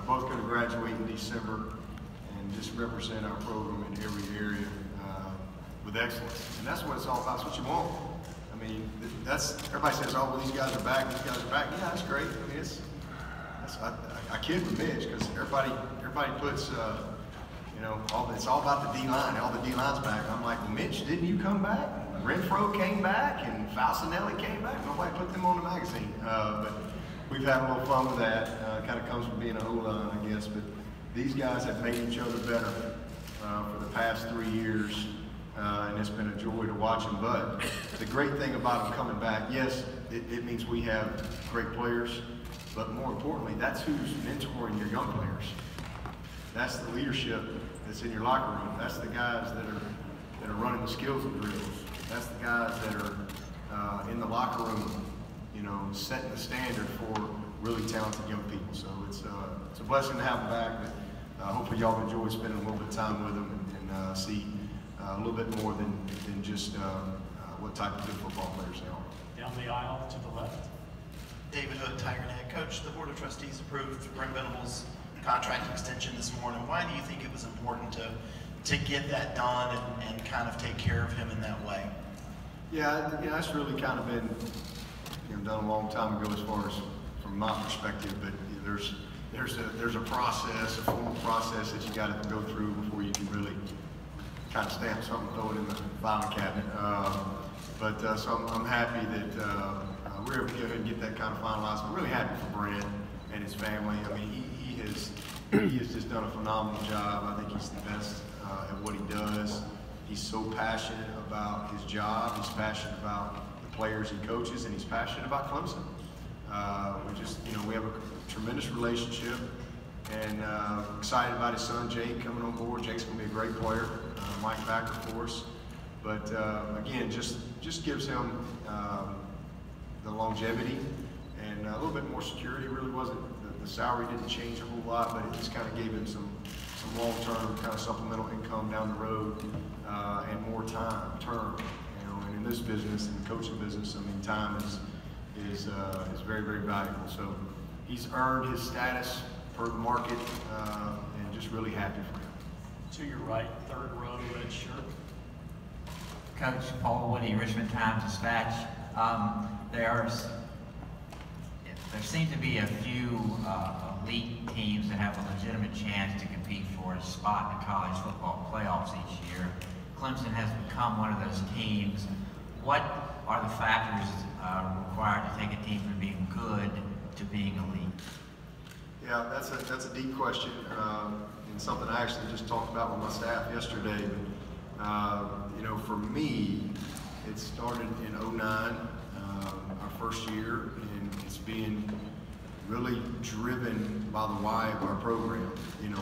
both going to graduate in December and just represent our program in every area with excellence. And that's what it's all about. That's what you want. I mean, everybody says, oh, well, these guys are back, these guys are back. Yeah, that's great. I mean, I kid with Mitch because everybody puts, you know, it's all about the D-line. All the D-line's back. I'm like, well, Mitch, didn't you come back? Renfro came back and Falcinelli came back. Nobody put them on the magazine. But we've had a little fun with that. Kind of comes from being an O-line, I guess. But these guys have made each other better for the past 3 years. And it's been a joy to watch them. But the great thing about them coming back, yes, it means we have great players. But more importantly, that's who's mentoring your young players. That's the leadership that's in your locker room. That's the guys that are running the skills and drills. That's the guys that are in the locker room, you know, setting the standard for really talented young people. So it's a blessing to have them back. But hopefully y'all enjoy spending a little bit of time with them and see a little bit more than just what type of good football players they are. Down the aisle to the left. David Hood, Tiger Net. Coach, the Board of Trustees approved Brent Venable's contract extension this morning. Why do you think it was important to get that done and kind of take care of him in that way? Yeah, that's really kind of been done a long time ago as far as from my perspective. But there's a process, a formal process that you got to go through before you can really kind of stamp something, throw it in the filing cabinet. So I'm happy that we're able to go ahead and get that kind of finalized. I'm really happy for Brent and his family. I mean, he has just done a phenomenal job. I think he's the best at what he does. He's so passionate about his job. He's passionate about the players he coaches, and he's passionate about Clemson. We have a tremendous relationship, and excited about his son Jake coming on board. Jake's going to be a great player. Mike Backer for us, but again, just gives him the longevity and a little bit more security. It really wasn't the salary didn't change a whole lot, but it just kind of gave him some long-term kind of supplemental income down the road and more term. And in this business, in the coaching business, I mean, time is very, very valuable. So he's earned his status per the market, and just really happy for him. To your right, third row, red shirt. Coach Paul Woody, Richmond Times-Dispatch. There seem to be a few elite teams that have a legitimate chance to compete for a spot in the college football playoffs each year. Clemson has become one of those teams. What are the factors required to take a team from being good to being elite? Yeah, that's a deep question, and something I actually just talked about with my staff yesterday. But, for me, it started in '09, our first year, and it's being really driven by the why of our program.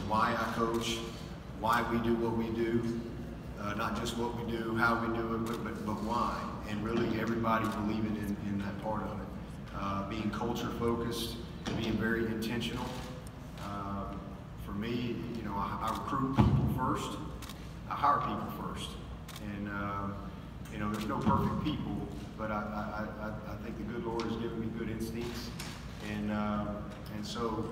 Why I coach, why we do what we do, not just what we do, how we do it, but why, and really everybody believing in that part of it. Being culture focused, being very intentional. For me, I recruit people first, I hire people first, and there's no perfect people, but I think the good Lord has given me good instincts, and so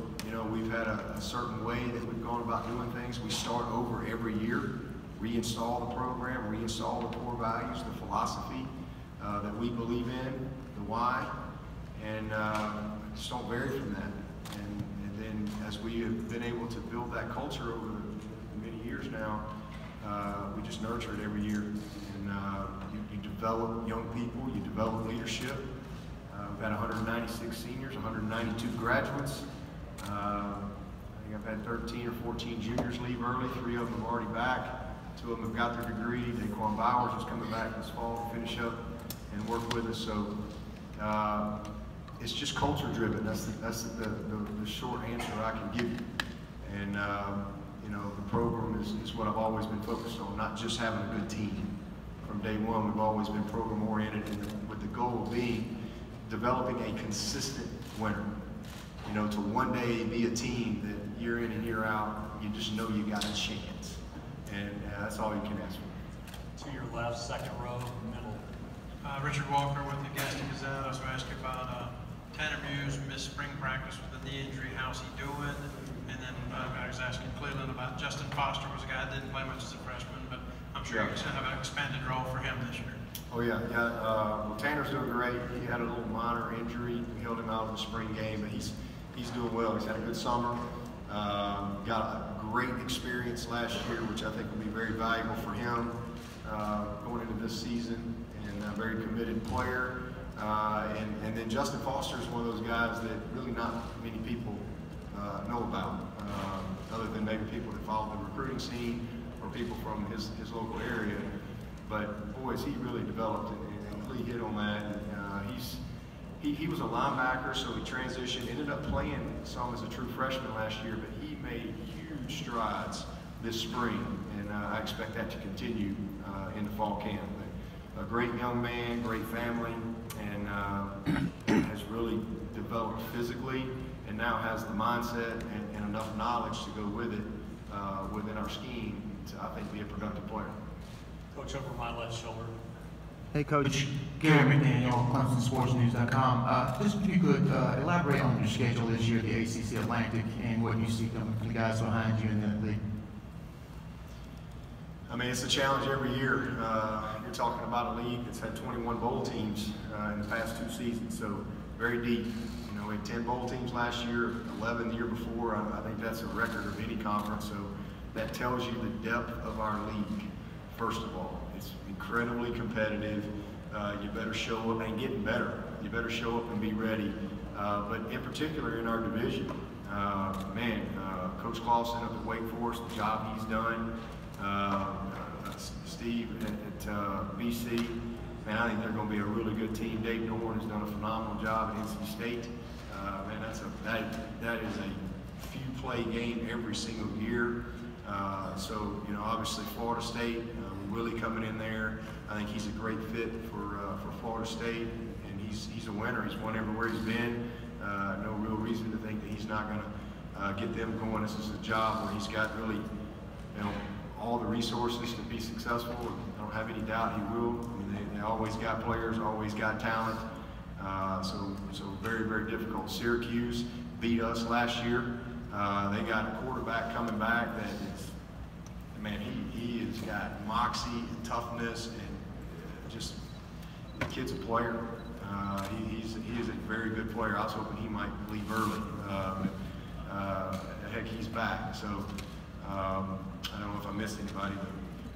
we've had a certain way that we've gone about doing things. We start over every year, reinstall the program, reinstall the core values, the philosophy that we believe in, the why, and just don't vary from that. And then as we have been able to build that culture over many years now, we just nurture it every year. And you develop young people, you develop leadership. We've had 196 seniors, 192 graduates. I think I've had 13 or 14 juniors leave early. 3 of them are already back. 2 of them have got their degree. Daquan Bowers is coming back this fall to finish up and work with us. So it's just culture driven. That's the short answer I can give you. And the program is what I've always been focused on, not just having a good team. From day one, we've always been program oriented, and with the goal of being developing a consistent winner. To one day be a team that year in and year out, you just know you got a chance. And that's all you can ask for. To your left, second row, middle. Richard Walker with the Gaston Gazette. I was going to ask you about Tanner Muse missed spring practice with a knee injury. How's he doing? And then I was asking Cleveland about Justin Foster, was a guy that didn't play much as a freshman, but I'm sure you're going to have an expanded role for him this year. Oh yeah. Well, Tanner's doing great. He had a little minor injury. We held him out of the spring game, but he's doing well. He's had a good summer. Got a great experience last year, which I think will be very valuable for him going into this season, and a very committed player. And then Justin Foster is one of those guys that really not many people know about, other than maybe people that follow the recruiting scene or people from his local area. But boys, he really developed, and Lee hit on that. He was a linebacker, so he transitioned, ended up playing some as a true freshman last year, but he made huge strides this spring, and I expect that to continue in the fall camp. But a great young man, great family, and has really developed physically, and now has the mindset and enough knowledge to go with it within our scheme to, I think, be a productive player. Coach, over my left shoulder. Hey, Coach. Gary McDaniel, ClemsonSportsNews.com. Just if you could elaborate on your schedule this year, the ACC Atlantic, and what you see coming from the guys behind you in that league. I mean, it's a challenge every year. You're talking about a league that's had 21 bowl teams in the past 2 seasons, so very deep. You know, we had 10 bowl teams last year, 11 the year before. I think that's a record of any conference, so that tells you the depth of our league, first of all. It's incredibly competitive. You better show up, and getting better. You better show up and be ready. But in particular in our division, Coach Clausen up at Wake Forest, the job he's done, Steve at BC, man, I think they're going to be a really good team. Dave Dorn has done a phenomenal job at NC State. Man, that is a few play game every single year. So, you know, obviously Florida State, Willie coming in there. I think he's a great fit for Florida State, and he's a winner. He's won everywhere he's been. No real reason to think that he's not going to get them going. This is a job where he's got really, you know, all the resources to be successful. I don't have any doubt he will. I mean, they always got players, always got talent. So very, very difficult. Syracuse beat us last year. They got a quarterback coming back that is, man, he has got moxie and toughness, and just, the kid's a player. He is a very good player. I was hoping he might leave early, but heck, he's back. So I don't know if I missed anybody, but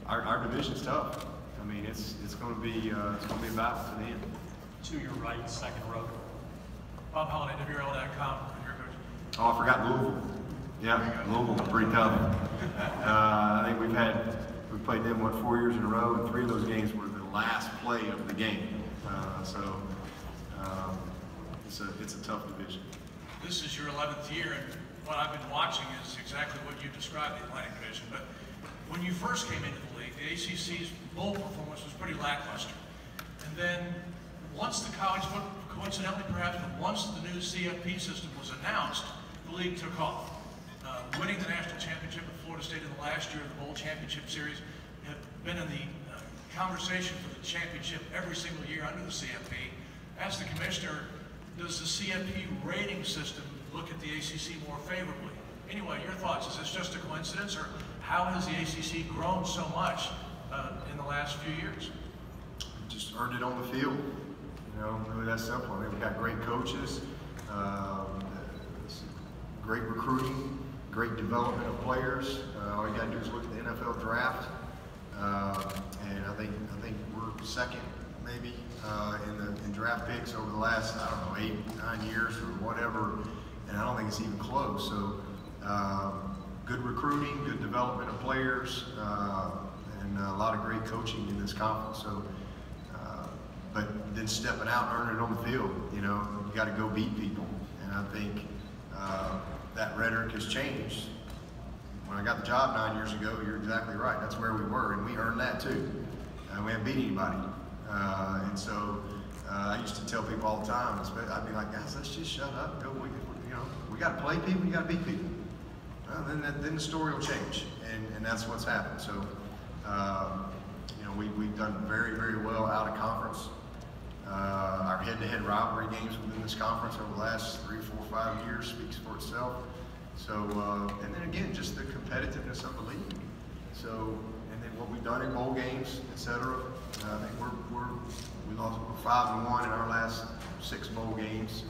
our division's tough. I mean, it's going to be a battle to the end. To your right, second row. Bob Holliday, WRL.com, your coach. Oh, I forgot Louisville. Yeah, Louisville's pretty tough. I think we've played them 4 years in a row, and 3 of those games were the last play of the game. It's a tough division. This is your 11th year, and what I've been watching is exactly what you described, the Atlantic Division. But when you first came into the league, the ACC's bowl performance was pretty lackluster. And then once the college football, coincidentally perhaps, but once the new CFP system was announced, the league took off. Winning the national championship at Florida State in the last year of the bowl championship series, had been in the conversation for the championship every single year under the CFP. As the commissioner, does the CFP rating system look at the ACC more favorably? Anyway, your thoughts, is this just a coincidence, or how has the ACC grown so much in the last few years? Just earned it on the field, you know, really that simple. I mean, we got great coaches, great recruiting, great development of players. All you got to do is look at the NFL draft, and I think we're second maybe in draft picks over the last, I don't know, 8, 9 years or whatever, and I don't think it's even close. So good recruiting, good development of players, and a lot of great coaching in this conference. So, but then stepping out and earning it on the field, you know, you got to go beat people, and I think that rhetoric has changed. When I got the job 9 years ago, you're exactly right. That's where we were, and we earned that too. We haven't beat anybody. And so I used to tell people all the time, I'd be like, guys, let's just shut up. Go, you know, we got to play people, you got to beat people. Well, then the story will change, and that's what's happened. So, you know, we've done very, very well out of conference. Our head-to-head rivalry games within this conference over the last 3, 4, 5 years speaks for itself. So, and then again, just the competitiveness of the league. So, and then what we've done in bowl games, etc. I think we lost 5-1 in our last 6 bowl games,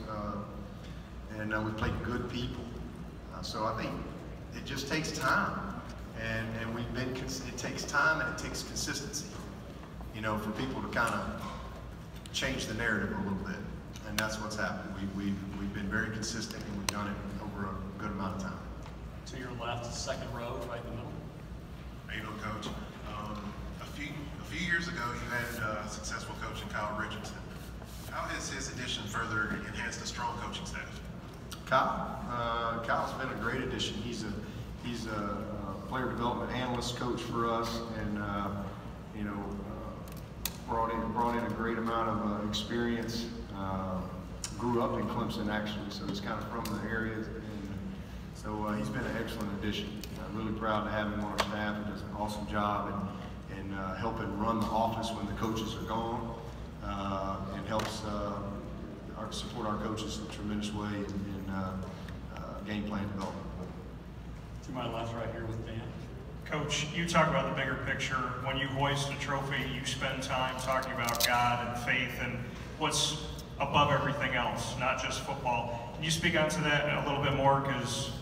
and we played good people. So I think it just takes time, and we've been. It takes time and it takes consistency, you know, for people to kind of change the narrative a little bit, and that's what's happened. We've been very consistent, and we've done it over a good amount of time. To your left, second row, right in the middle. How you doing, Coach? A few years ago, you had a successful coach in Kyle Richardson. How has his addition further enhanced a strong coaching staff? Kyle's been a great addition. He's a player development analyst coach for us, and you know, brought in a great amount of experience. Grew up in Clemson actually, so he's kind of from the area, and so he's been an excellent addition. Really proud to have him on our staff. He does an awesome job in helping run the office when the coaches are gone, and helps support our coaches in a tremendous way in game plan development. To my left, right here with Dan. Coach, you talk about the bigger picture. When you hoist a trophy, you spend time talking about God and faith and what's above everything else, not just football. Can you speak onto that a little bit more? Because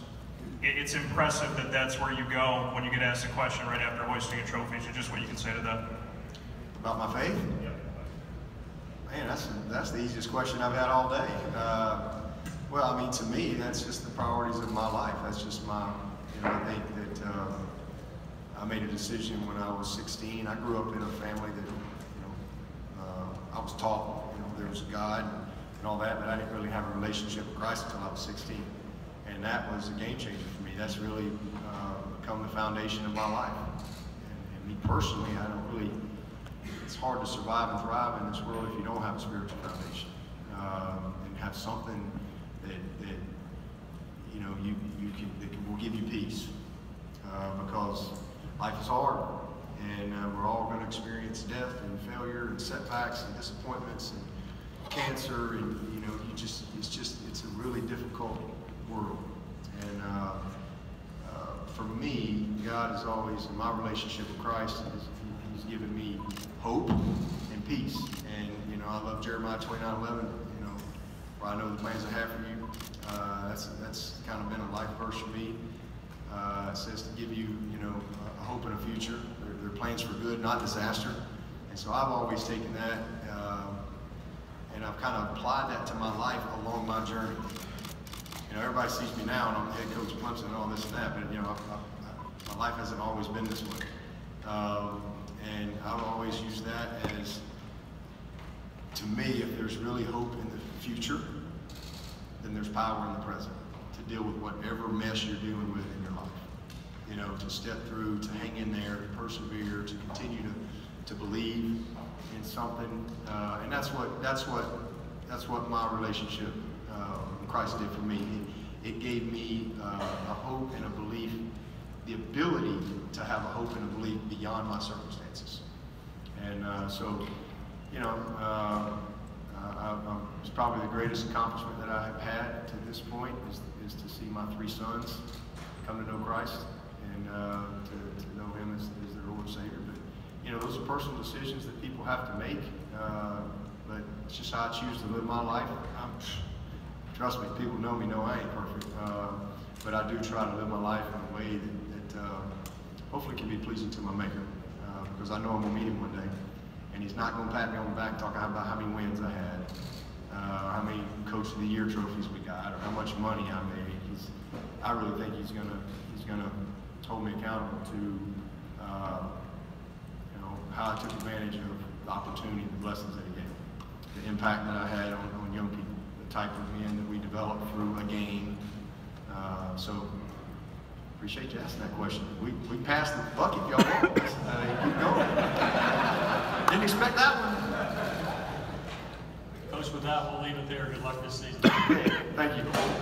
it's impressive that that's where you go when you get asked a question right after hoisting a trophy. So just what you can say to that. About my faith? Man, that's the easiest question I've had all day. Well, I mean, to me, that's just the priorities of my life. That's just my, you know, I think that I made a decision when I was 16. I grew up in a family that, you know, I was taught, you know, there was a God and all that, but I didn't really have a relationship with Christ until I was 16. And that was a game changer for me. That's really become the foundation of my life. And me personally, I don't really, it's hard to survive and thrive in this world if you don't have a spiritual foundation, and have something that you know that will give you peace, because life is hard, and we're all going to experience death and failure and setbacks and disappointments and cancer, and you know, it's a really difficult world. And for me, God is always, in my relationship with Christ, He's given me hope and peace. And you know, I love Jeremiah 29:11. You know, for I know the plans I have for you. That's kind of been a life verse for me. It says to give you, you know, a hope and a future. They're plans for good, not disaster. And so I've always taken that, and I've kind of applied that to my life along my journey. You know, everybody sees me now, and I'm the head coach of Clemson and all this and that, but you know, my life hasn't always been this way. And I've always used that as, to me, if there's really hope in the future, then there's power in the present to deal with whatever mess you're dealing with in your life. You know, to step through, to hang in there, to persevere, to continue to believe in something, and that's what my relationship with Christ did for me. It gave me a hope and a belief, the ability to have a hope and a belief beyond my circumstances. And so, you know, it's probably the greatest accomplishment that I have had to this point is to see my 3 sons come to know Christ and to know Him as their Lord and Savior. But you know, those are personal decisions that people have to make. But it's just how I choose to live my life. Trust me, people know me know I ain't perfect, but I do try to live my life in a way that hopefully can be pleasing to my Maker, because I know I'm gonna meet Him one day, and He's not gonna pat me on the back talking about how many wins I had, how many Coach of the Year trophies we got, or how much money I made. I really think He's gonna hold me accountable to you know, how I took advantage of the opportunity, the blessings that He gave, the impact that I had on young people, the type of men that we developed through a game. So appreciate you asking that question. We passed the bucket, y'all. Keep going. Didn't expect that one. Coach, with that, we'll leave it there. Good luck this season. Thank you.